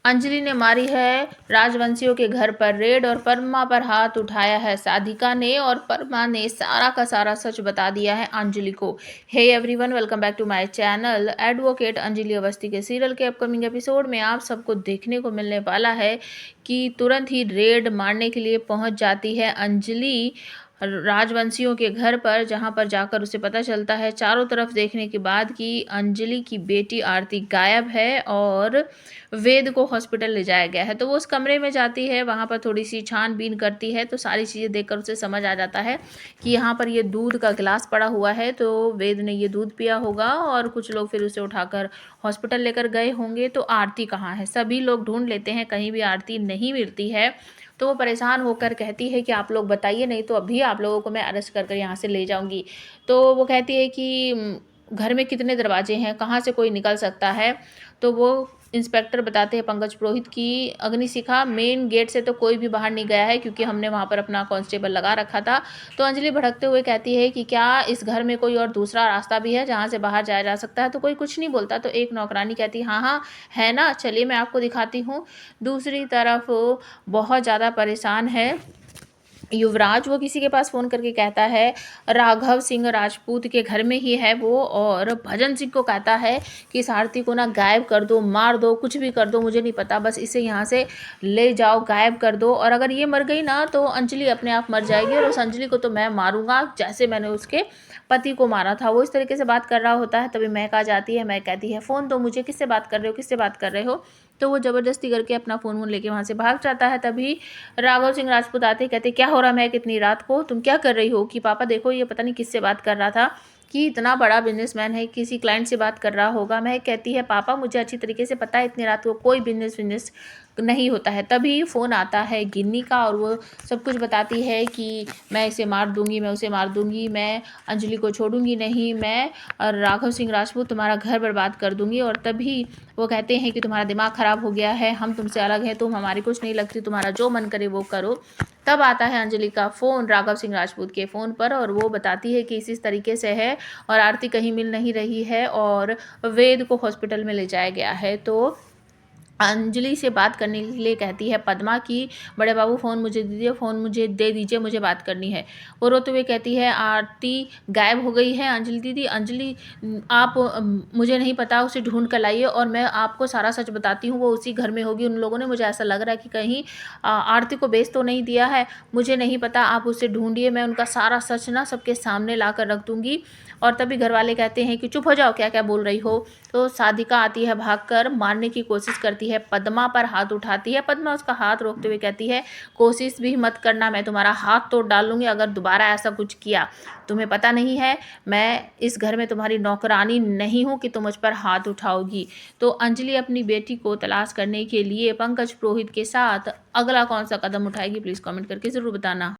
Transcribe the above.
अंजलि ने मारी है राजवंशियों के घर पर रेड और परमा पर हाथ उठाया है साधिका ने, और परमा ने सारा का सारा सच बता दिया है अंजलि को। Hey everyone, welcome back to my channel. Advocate Anjali Awasthi के सीरियल के अपकमिंग एपिसोड में आप सबको देखने को मिलने वाला है कि तुरंत ही रेड मारने के लिए पहुंच जाती है अंजलि राजवंशियों के घर पर, जहां पर जाकर उसे पता चलता है चारों तरफ देखने के बाद कि अंजलि की बेटी आरती गायब है और वेद को हॉस्पिटल ले जाया गया है। तो वो उस कमरे में जाती है, वहाँ पर थोड़ी सी छानबीन करती है तो सारी चीज़ें देखकर उसे समझ आ जाता है कि यहाँ पर ये दूध का गिलास पड़ा हुआ है, तो वेद ने ये दूध पिया होगा और कुछ लोग फिर उसे उठाकर हॉस्पिटल लेकर गए होंगे। तो आरती कहाँ है, सभी लोग ढूंढ लेते हैं, कहीं भी आरती नहीं मिलती है। तो वो परेशान होकर कहती है कि आप लोग बताइए, नहीं तो अभी आप लोगों को मैं अरेस्ट कर यहाँ से ले जाऊंगी। तो वो कहती है कि घर में कितने दरवाजे हैं, कहाँ से कोई निकल सकता है। तो वो इंस्पेक्टर बताते हैं पंकज पुरोहित की अग्निशिखा मेन गेट से तो कोई भी बाहर नहीं गया है, क्योंकि हमने वहाँ पर अपना कांस्टेबल लगा रखा था। तो अंजलि भड़कते हुए कहती है कि क्या इस घर में कोई और दूसरा रास्ता भी है जहाँ से बाहर जाया जा सकता है। तो कोई कुछ नहीं बोलता। तो एक नौकरानी कहती है हाँ हाँ है ना, चलिए मैं आपको दिखाती हूँ। दूसरी तरफ बहुत ज़्यादा परेशान है युवराज। वो किसी के पास फ़ोन करके कहता है राघव सिंह राजपूत के घर में ही है वो, और भजन सिंह को कहता है कि इस आरती को ना गायब कर दो, मार दो, कुछ भी कर दो, मुझे नहीं पता, बस इसे यहाँ से ले जाओ, गायब कर दो। और अगर ये मर गई ना तो अंजलि अपने आप मर जाएगी, और उस अंजलि को तो मैं मारूंगा जैसे मैंने उसके पति को मारा था। वो इस तरीके से बात कर रहा होता है, तभी महक आ जाती है। महक कहती है फ़ोन दो मुझे, किससे बात कर रहे हो, किससे बात कर रहे हो। तो वो ज़बरदस्ती करके अपना फ़ोन वोन लेके वहाँ से भाग जाता है। तभी राघव सिंह राजपूत आते, कहते क्या हो रहा है महक इतनी रात को, तुम क्या कर रही हो। कि पापा देखो ये पता नहीं किससे बात कर रहा था, कि इतना बड़ा बिजनेसमैन है, किसी क्लाइंट से बात कर रहा होगा। महक कहती है पापा मुझे अच्छी तरीके से पता है इतनी रात को कोई बिजनेस नहीं होता है। तभी फ़ोन आता है गिन्नी का, और वो सब कुछ बताती है कि मैं इसे मार दूंगी, मैं उसे मार दूंगी, मैं अंजलि को छोड़ूंगी नहीं, मैं और राघव सिंह राजपूत तुम्हारा घर बर्बाद कर दूंगी। और तभी वो कहते हैं कि तुम्हारा दिमाग ख़राब हो गया है, हम तुमसे अलग हैं, तुम हमारी कुछ नहीं लगती, तुम्हारा जो मन करे वो करो। तब आता है अंजलि का फ़ोन राघव सिंह राजपूत के फ़ोन पर, और वो बताती है कि इस तरीके से है और आरती कहीं मिल नहीं रही है और वेद को हॉस्पिटल में ले जाया गया है। तो अंजलि से बात करने के लिए कहती है पद्मा की बड़े बाबू फ़ोन मुझे दे दीजिए, फ़ोन मुझे दे दीजिए, मुझे बात करनी है। वो रोते हुए कहती है आरती गायब हो गई है अंजलि दीदी, अंजलि आप मुझे नहीं पता, उसे ढूंढ कर लाइए और मैं आपको सारा सच बताती हूँ, वो उसी घर में होगी। उन लोगों ने, मुझे ऐसा लग रहा है कि कहीं आरती को बेच तो नहीं दिया है, मुझे नहीं पता, आप उसे ढूंढिए, मैं उनका सारा सच ना सबके सामने ला कर रख दूँगी। और तभी घर वाले कहते हैं कि चुप हो जाओ, क्या क्या बोल रही हो। तो साधिका आती है भागकर, मारने की कोशिश करती है, पद्मा पर हाथ उठाती है। पद्मा उसका हाथ रोकते हुए कहती है कोशिश भी मत करना, मैं तुम्हारा हाथ तोड़ डालूंगी अगर दोबारा ऐसा कुछ किया। तुम्हें पता नहीं है मैं इस घर में तुम्हारी नौकरानी नहीं हूँ कि तुम मुझ पर हाथ उठाओगी। तो अंजलि अपनी बेटी को तलाश करने के लिए पंकज पुरोहित के साथ अगला कौन सा कदम उठाएगी, प्लीज़ कमेंट करके ज़रूर बताना।